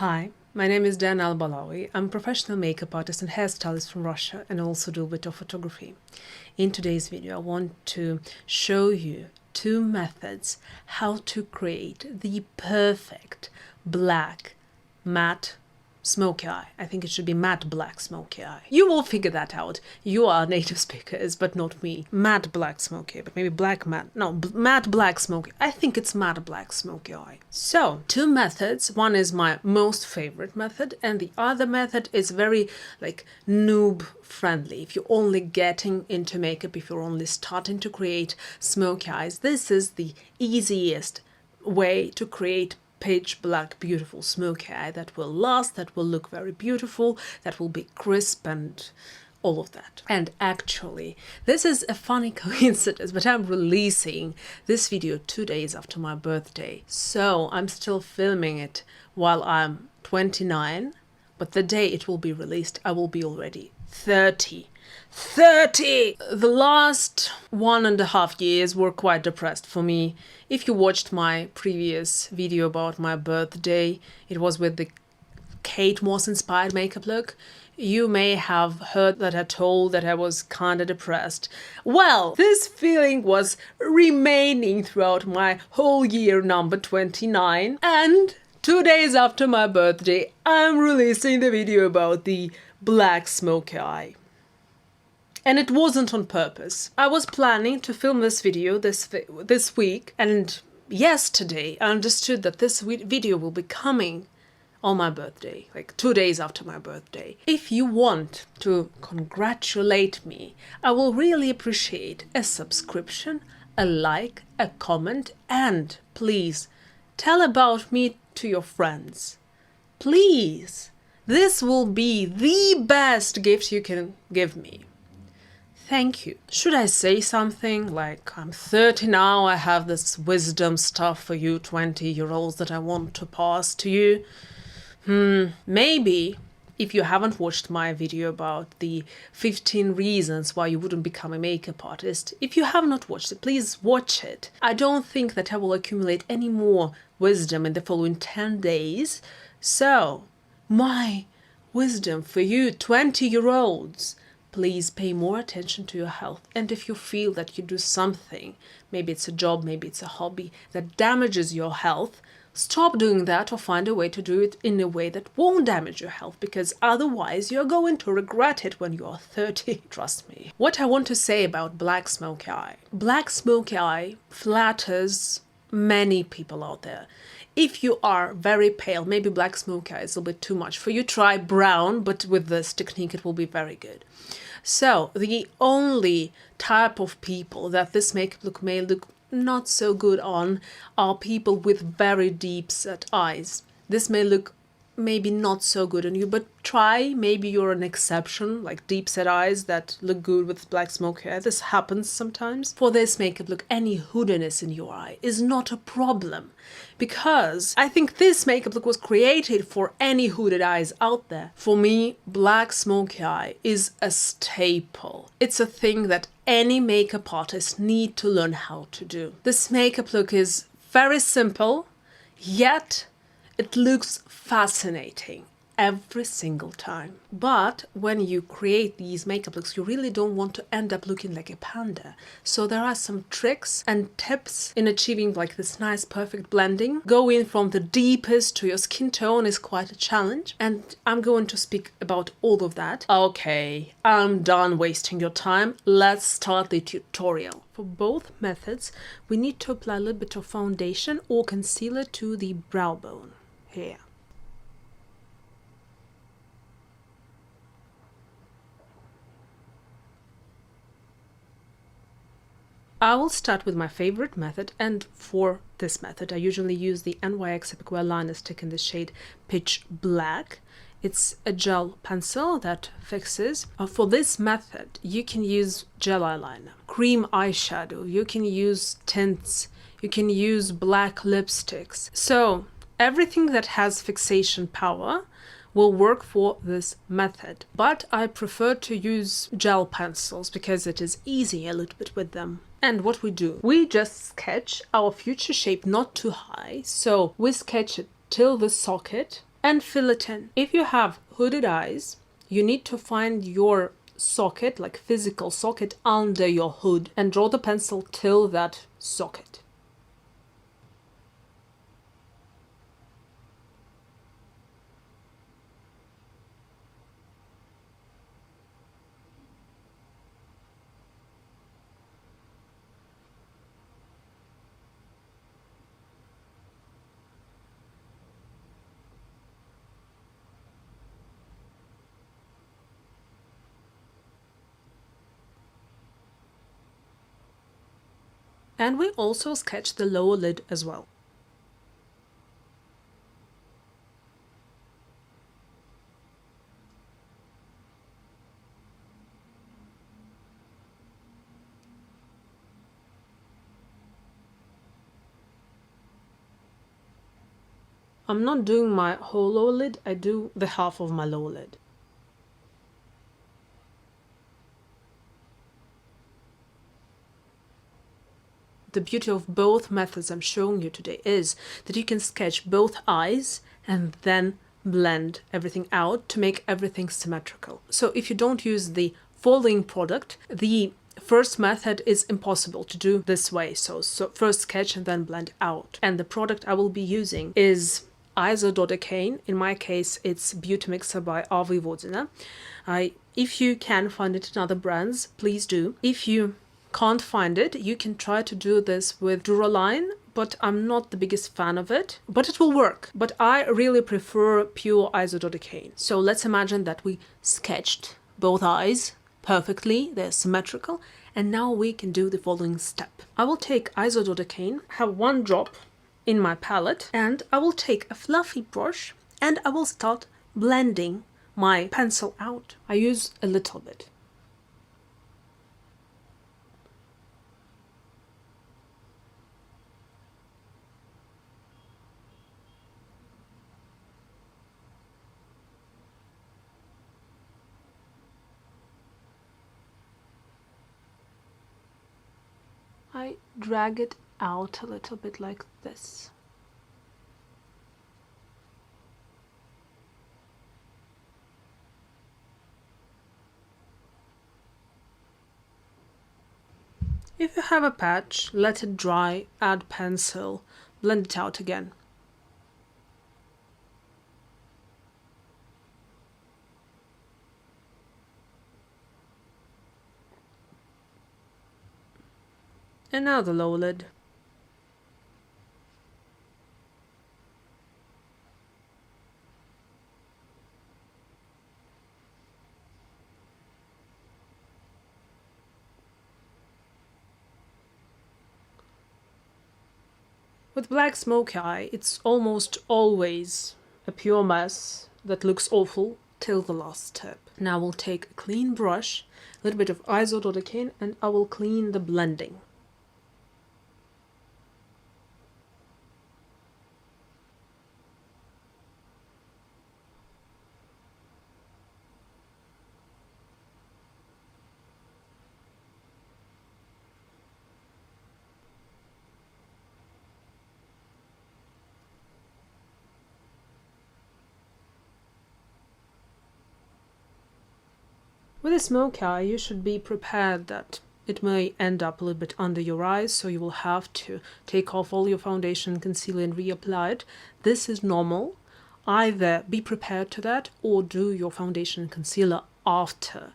Hi, my name is Dan Albalawi. I'm a professional makeup artist and hairstylist from Russia and also do a bit of photography. In today's video, I want to show you two methods how to create the perfect black matte smoky eye. I think it should be matte black smoky eye. You will figure that out. You are native speakers, but not me. Matte black smoky, but maybe black matte. No, matte black smoky. I think it's matte black smoky eye. So, two methods. One is my most favorite method, and the other method is very noob friendly. If you're only getting into makeup, if you're only starting to create smoky eyes, this is the easiest way to create pitch black beautiful smoky eye that will last, that will look very beautiful, that will be crisp and all of that. And actually, this is a funny coincidence, but I'm releasing this video 2 days after my birthday. So I'm still filming it while I'm 29, but the day it will be released, I will be already 30. 30! The last 1.5 years were quite depressed for me. If you watched my previous video about my birthday, it was with the Kate Moss inspired makeup look. You may have heard that I told that I was kinda depressed. Well, this feeling was remaining throughout my whole year number 29, and 2 days after my birthday, I'm releasing the video about the black smoky eye. And it wasn't on purpose. I was planning to film this video this week, and yesterday I understood that this video will be coming on my birthday, 2 days after my birthday. If you want to congratulate me, I will really appreciate a subscription, a like, a comment, and please tell about me to your friends. Please! This will be the best gift you can give me. Thank you. Should I say something like, I'm 30 now, I have this wisdom stuff for you 20-year-olds that I want to pass to you? Maybe, if you haven't watched my video about the 15 reasons why you wouldn't become a makeup artist, if you have not watched it, please watch it. I don't think that I will accumulate any more wisdom in the following 10 days. So, my wisdom for you 20-year-olds. Please pay more attention to your health, and if you feel that you do something, maybe it's a job, maybe it's a hobby, that damages your health, stop doing that or find a way to do it in a way that won't damage your health, because otherwise you're going to regret it when you're 30, trust me. What I want to say about black smoky eye. Black smoky eye flatters many people out there. If you are very pale, maybe black smoky eye is a little bit too much for you, try brown, but with this technique it will be very good. So, the only type of people that this makeup look may look not so good on are people with very deep set eyes. This may look maybe not so good on you, but try, maybe you're an exception, like deep set eyes that look good with black smoky eye. This happens sometimes. For this makeup look, any hoodiness in your eye is not a problem, because I think this makeup look was created for any hooded eyes out there. For me, black smoky eye is a staple. It's a thing that any makeup artist need to learn how to do. This makeup look is very simple, yet it looks fascinating every single time. But when you create these makeup looks, you really don't want to end up looking like a panda. So there are some tricks and tips in achieving this nice perfect blending. Going from the deepest to your skin tone is quite a challenge, and I'm going to speak about all of that. Okay, I'm done wasting your time. Let's start the tutorial. For both methods, we need to apply a little bit of foundation or concealer to the brow bone here. I will start with my favorite method, and for this method I usually use the NYX Epic Eyeliner stick in the shade Pitch Black. It's a gel pencil that fixes. For this method you can use gel eyeliner, cream eyeshadow, you can use tints, you can use black lipsticks. So everything that has fixation power will work for this method, but I prefer to use gel pencils because it is easy a little bit with them. And what we do, we just sketch our future shape not too high, so we sketch it till the socket, and fill it in. If you have hooded eyes, you need to find your socket, like physical socket, under your hood and draw the pencil till that socket. And we also sketch the lower lid as well. I'm not doing my whole lower lid, I do the half of my lower lid. The beauty of both methods I'm showing you today is that you can sketch both eyes and then blend everything out to make everything symmetrical. So if you don't use the following product, the first method is impossible to do this way. So first sketch and then blend out. And the product I will be using is isododecane. In my case, it's Beauty Mixer by RV Vodina. If you can find it in other brands, please do. If you can't find it, you can try to do this with Duraline, but I'm not the biggest fan of it, but it will work. But I really prefer pure isododecane. So let's imagine that we sketched both eyes perfectly, they're symmetrical, and now we can do the following step. I will take isododecane, have one drop in my palette, and I will take a fluffy brush and I will start blending my pencil out. I use a little bit. I drag it out a little bit like this. If you have a patch, let it dry, add pencil, blend it out again. And now the lower lid. With black smoky eye, it's almost always a pure mess that looks awful till the last step. Now we'll take a clean brush, a little bit of isododecane, and I will clean the blending. With a smoky eye, you should be prepared that it may end up a little bit under your eyes, so you will have to take off all your foundation, concealer and reapply it. This is normal. Either be prepared to that or do your foundation and concealer after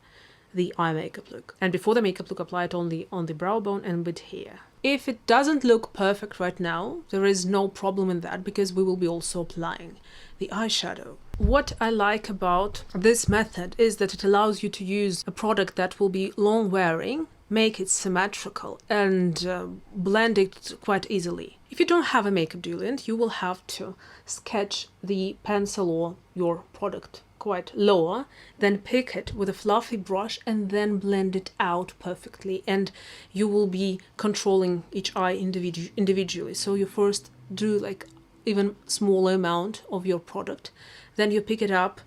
the eye makeup look. And before the makeup look, apply it only on the brow bone and bit here. If it doesn't look perfect right now, there is no problem in that because we will be also applying the eyeshadow. What I like about this method is that it allows you to use a product that will be long wearing, make it symmetrical and blend it quite easily. If you don't have a makeup diluent, you will have to sketch the pencil or your product quite lower, then pick it with a fluffy brush and then blend it out perfectly, and you will be controlling each eye individually. So you first do like even smaller amount of your product, then you pick it up,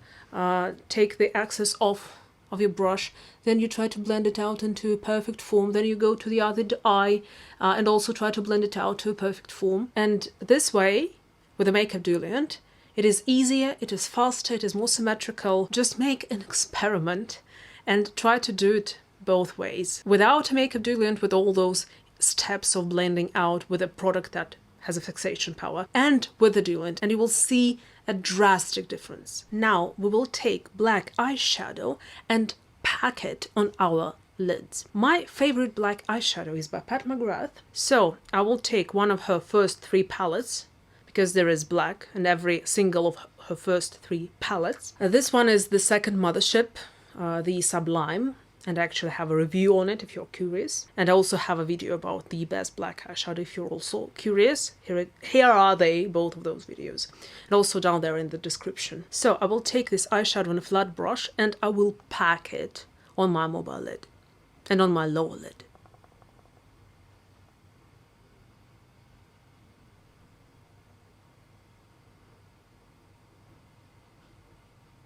take the excess off of your brush, then you try to blend it out into a perfect form, then you go to the other eye and also try to blend it out to a perfect form. And this way, with a makeup diluent, It is easier, it is faster, it is more symmetrical. Just make an experiment and try to do it both ways. Without a makeup diluent, with all those steps of blending out with a product that has a fixation power, and with the diluent, and you will see a drastic difference. Now we will take black eyeshadow and pack it on our lids. My favorite black eyeshadow is by Pat McGrath, so I will take one of her first 3 palettes, because there is black in every single of her first 3 palettes. This one is the second Mothership, the Sublime, and I actually have a review on it if you're curious. And I also have a video about the best black eyeshadow if you're also curious. Here are they, both of those videos. And also down there in the description. So I will take this eyeshadow on a flat brush and I will pack it on my mobile lid and on my lower lid.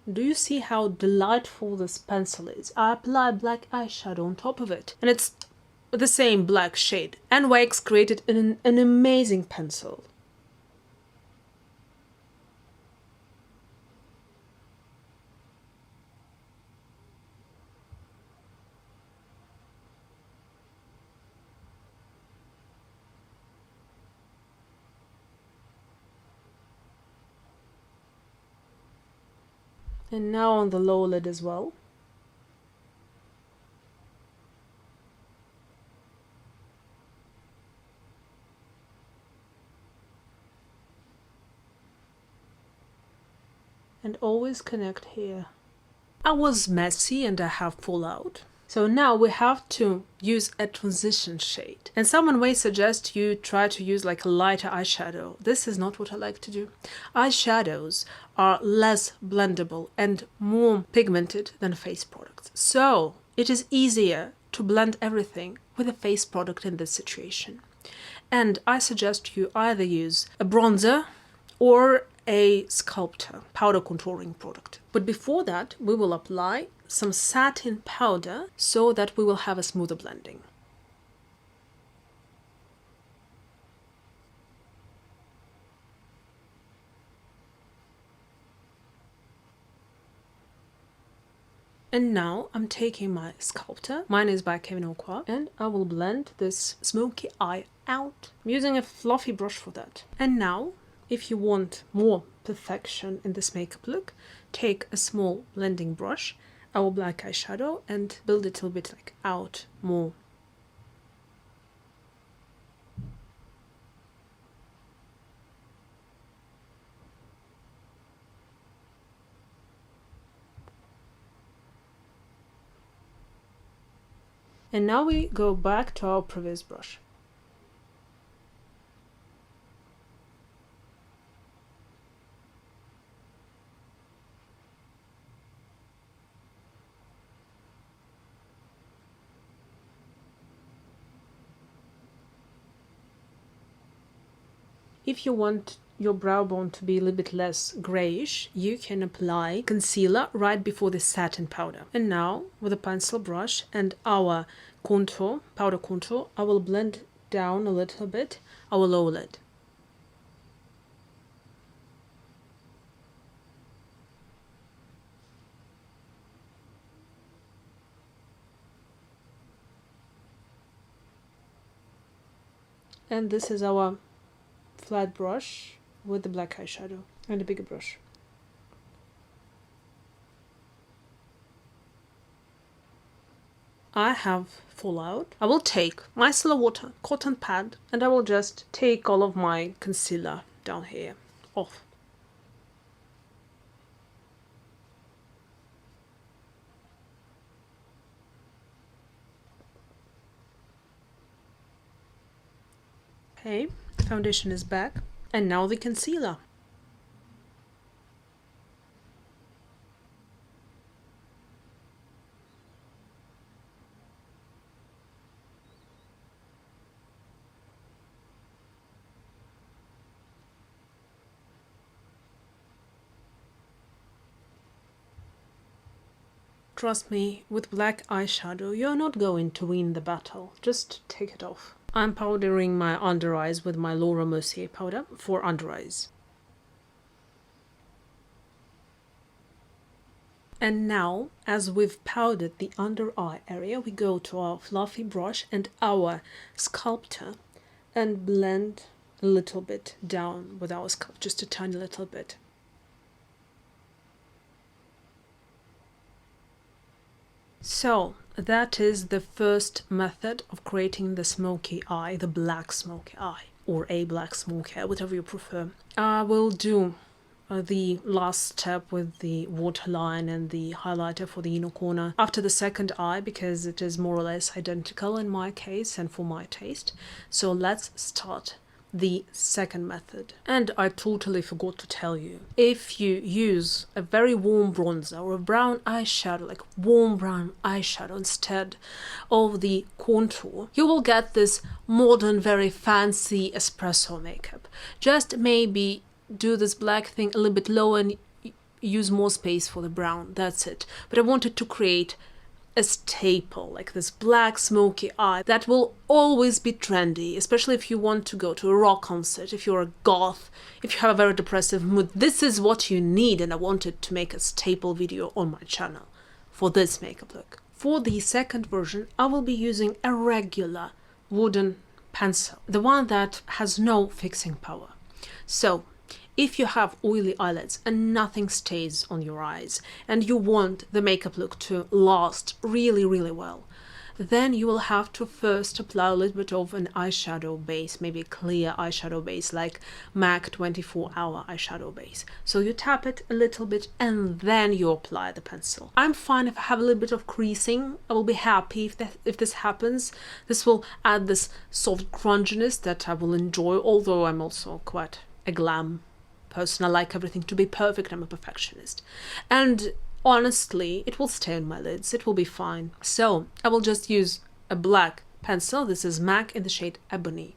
Do you see how delightful this pencil is? I apply black eyeshadow on top of it, and it's the same black shade. NYX created an amazing pencil. And now on the lower lid as well. And always connect here. I was messy and I have fallout. So now we have to use a transition shade. And someone may suggest you try to use like a lighter eyeshadow. This is not what I like to do. Eyeshadows are less blendable and more pigmented than face products. So it is easier to blend everything with a face product in this situation. And I suggest you either use a bronzer or a sculptor powder contouring product. But before that, we will apply some satin powder so that we will have a smoother blending. And now I'm taking my sculptor, mine is by Kevin, and I will blend this smoky eye out. I'm using a fluffy brush for that. And now, if you want more perfection in this makeup look, take a small blending brush, our black eyeshadow, and build it a little bit like out more. And now we go back to our previous brush. If you want your brow bone to be a little bit less grayish, you can apply concealer right before the satin powder. And now, with a pencil brush and our contour, powder contour, I will blend down a little bit our lower lid. And this is our flat brush with the black eyeshadow and a bigger brush. I have fallout. I will take micellar water, cotton pad, and I will just take all of my concealer down here off. Okay, the foundation is back. And now the concealer. Trust me, with black eyeshadow, you're not going to win the battle. Just take it off. I'm powdering my under eyes with my Laura Mercier powder for under eyes. And now, as we've powdered the under eye area, we go to our fluffy brush and our sculptor and blend a little bit down with our sculpt, just a tiny little bit. So that is the first method of creating the smoky eye, the black smoky eye, or a black smoky eye, whatever you prefer. I will do the last step with the waterline and the highlighter for the inner corner after the second eye, because it is more or less identical in my case and for my taste. So let's start the second method. And I totally forgot to tell you, if you use a very warm bronzer or a brown eyeshadow, like warm brown eyeshadow instead of the contour, you will get this modern, very fancy espresso makeup. Just maybe do this black thing a little bit lower and use more space for the brown. That's it. But I wanted to create a staple, like this black smoky eye that will always be trendy, especially if you want to go to a rock concert, if you're a goth, if you have a very depressive mood. This is what you need, and I wanted to make a staple video on my channel for this makeup look. For the second version, I will be using a regular wooden pencil, the one that has no fixing power. So if you have oily eyelids and nothing stays on your eyes and you want the makeup look to last really, really well, then you will have to first apply a little bit of an eyeshadow base, maybe a clear eyeshadow base like MAC 24-hour eyeshadow base. So you tap it a little bit and then you apply the pencil. I'm fine if I have a little bit of creasing. I will be happy if this happens. This will add this soft grunginess that I will enjoy, although I'm also quite a glam person. I like everything to be perfect. I'm a perfectionist. And honestly, it will stay on my lids. It will be fine. So I will just use a black pencil. This is MAC in the shade Ebony.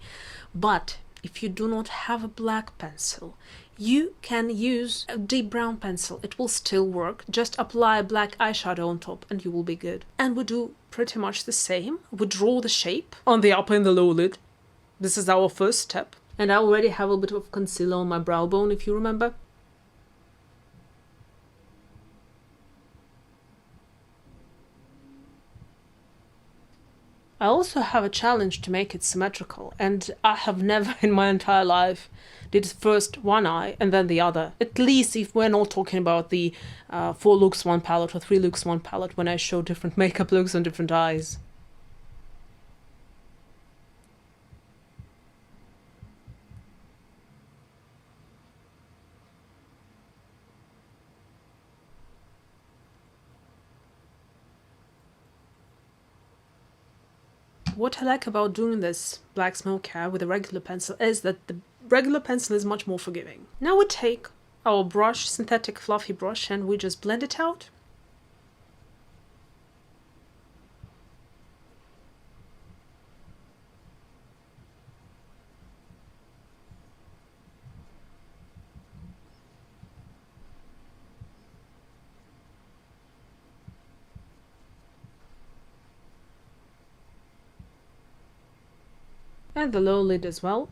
But if you do not have a black pencil, you can use a deep brown pencil. It will still work. Just apply a black eyeshadow on top and you will be good. And we do pretty much the same. We draw the shape on the upper and the lower lid. This is our first step. And I already have a bit of concealer on my brow bone, if you remember. I also have a challenge to make it symmetrical, and I have never in my entire life did first one eye and then the other. At least if we're not talking about the 4 looks 1 palette or 3 looks 1 palette when I show different makeup looks on different eyes. What I like about doing this black smoke eye with a regular pencil is that the regular pencil is much more forgiving. Now we take our brush, synthetic fluffy brush, and we just blend it out. And the lower lid as well.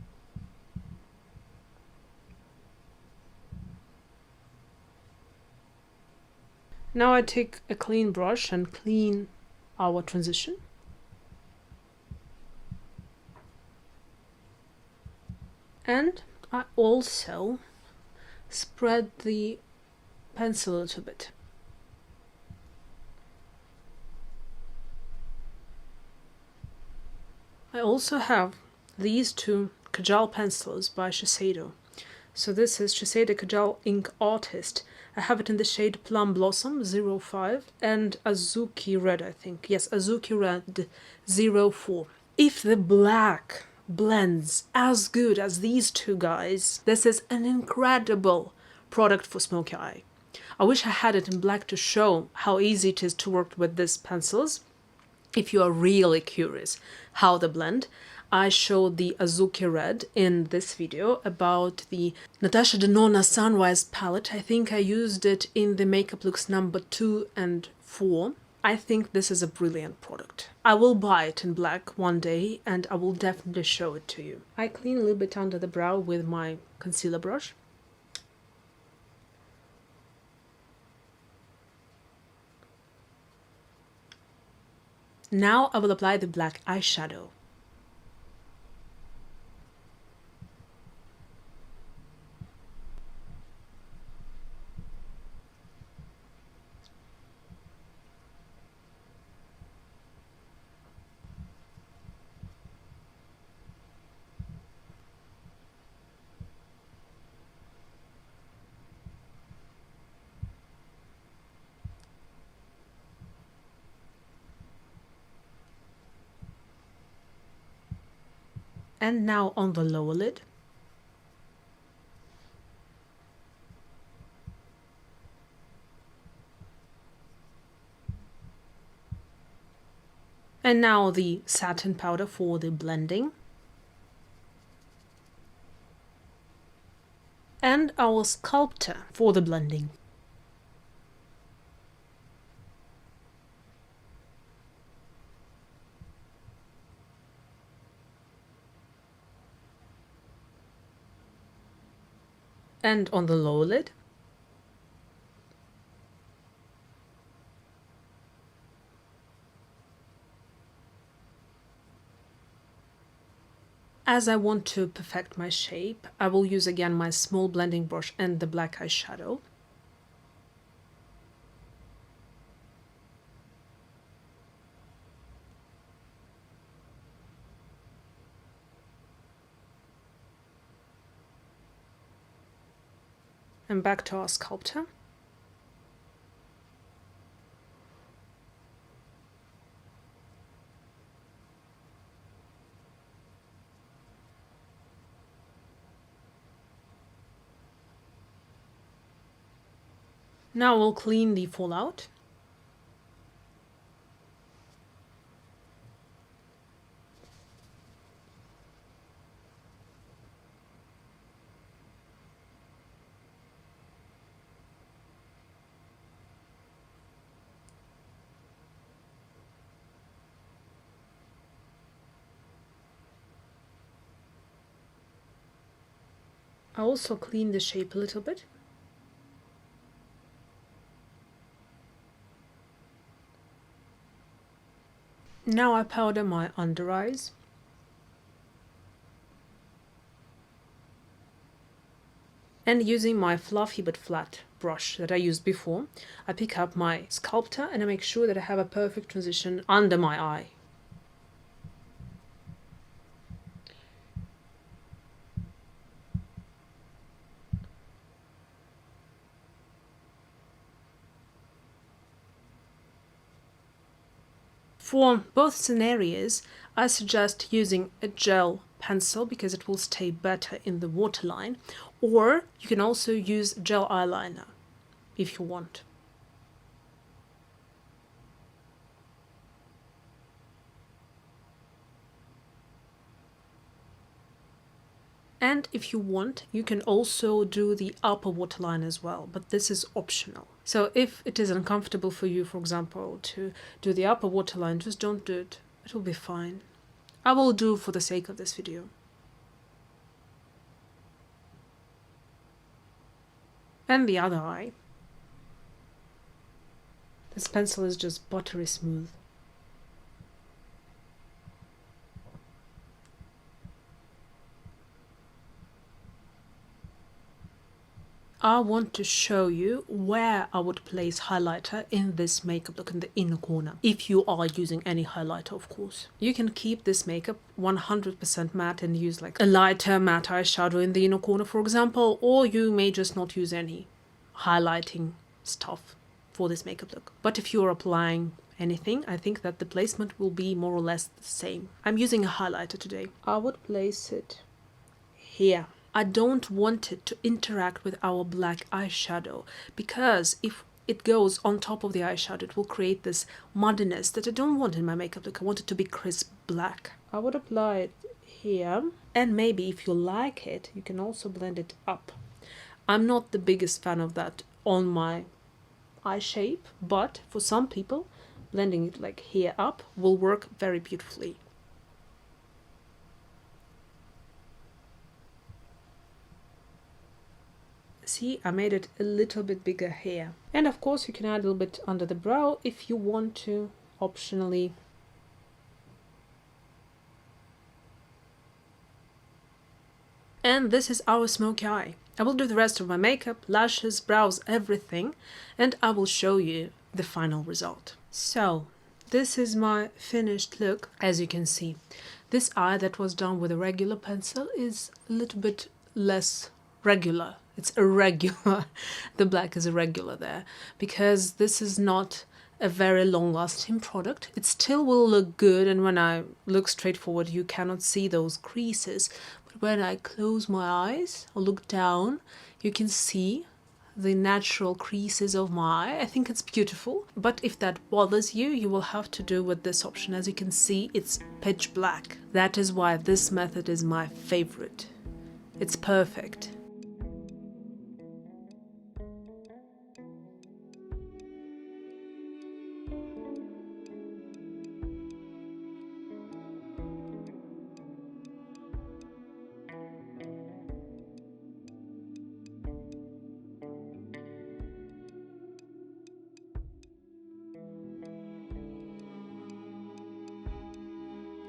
Now I take a clean brush and clean our transition. And I also spread the pencil a little bit. I also have these two Kajal pencils by Shiseido. So this is Shiseido Kajal Ink Artist. I have it in the shade Plum Blossom 05 and Azuki Red, I think. Yes, Azuki Red 04. If the black blends as good as these two guys, this is an incredible product for smoky eye. I wish I had it in black to show how easy it is to work with these pencils. If you are really curious how they blend, I showed the Azuki Red in this video about the Natasha Denona Sunrise palette. I think I used it in the makeup looks number 2 and 4. I think this is a brilliant product. I will buy it in black one day and I will definitely show it to you. I clean a little bit under the brow with my concealer brush. Now I will apply the black eyeshadow. And now on the lower lid. And now the satin powder for the blending. And our sculptor for the blending. And on the lower lid. As I want to perfect my shape, I will use again my small blending brush and the black eyeshadow. And back to our sculptor. Now we'll clean the fallout. I also clean the shape a little bit. Now I powder my under eyes. And using my fluffy but flat brush that I used before, I pick up my sculptor and I make sure that I have a perfect transition under my eye. For both scenarios, I suggest using a gel pencil because it will stay better in the waterline, or you can also use gel eyeliner if you want. And if you want, you can also do the upper waterline as well, but this is optional. So if it is uncomfortable for you, for example, to do the upper waterline, just don't do it. It will be fine. I will do for the sake of this video. And the other eye. This pencil is just buttery smooth. I want to show you where I would place highlighter in this makeup look in the inner corner. If you are using any highlighter, of course. You can keep this makeup 100% matte and use like a lighter matte eyeshadow in the inner corner, for example, or you may just not use any highlighting stuff for this makeup look. But if you're applying anything, I think that the placement will be more or less the same. I'm using a highlighter today. I would place it here. I don't want it to interact with our black eyeshadow, because if it goes on top of the eyeshadow, it will create this muddiness that I don't want in my makeup look. I want it to be crisp black. I would apply it here, and maybe if you like it, you can also blend it up. I'm not the biggest fan of that on my eye shape, but for some people, blending it like here up will work very beautifully. See, I made it a little bit bigger here. And of course you can add a little bit under the brow if you want to, optionally. And this is our smoky eye. I will do the rest of my makeup, lashes, brows, everything, and I will show you the final result. So, this is my finished look. As you can see, this eye that was done with a regular pencil is a little bit less regular. It's irregular. The black is irregular there because this is not a very long-lasting product. It still will look good, and when I look straight forward you cannot see those creases, but when I close my eyes or look down you can see the natural creases of my eye. I think it's beautiful, but if that bothers you, you will have to do with this option. As you can see, it's pitch black. That is why this method is my favorite. It's perfect.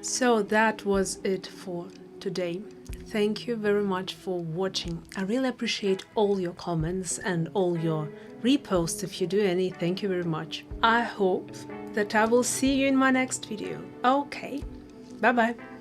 So that was it for today. Thank you very much for watching. I really appreciate all your comments and all your reposts. If you do any, thank you very much. I hope that I will see you in my next video. Okay, bye bye.